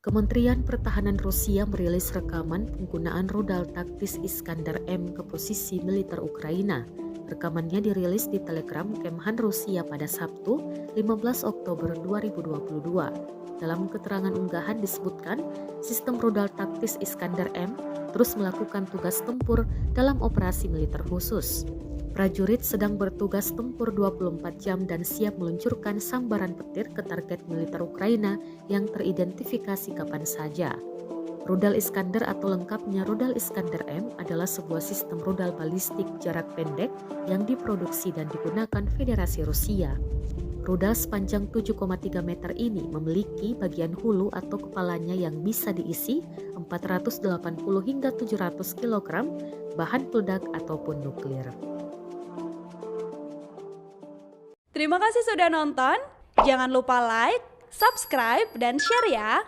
Kementerian Pertahanan Rusia merilis rekaman penggunaan rudal taktis Iskander M ke posisi militer Ukraina. Rekamannya dirilis di Telegram Kemhan Rusia pada Sabtu, 15 Oktober 2022. Dalam keterangan unggahan disebutkan, sistem rudal taktis Iskander M terus melakukan tugas tempur dalam operasi militer khusus. Prajurit sedang bertugas tempur 24 jam dan siap meluncurkan sambaran petir ke target militer Ukraina yang teridentifikasi kapan saja. Rudal Iskander atau lengkapnya rudal Iskander M adalah sebuah sistem rudal balistik jarak pendek yang diproduksi dan digunakan Federasi Rusia. Rudal sepanjang 7,3 meter ini memiliki bagian hulu atau kepalanya yang bisa diisi 480 hingga 700 kg bahan peledak ataupun nuklir. Terima kasih sudah nonton. Jangan lupa like, subscribe, dan share ya.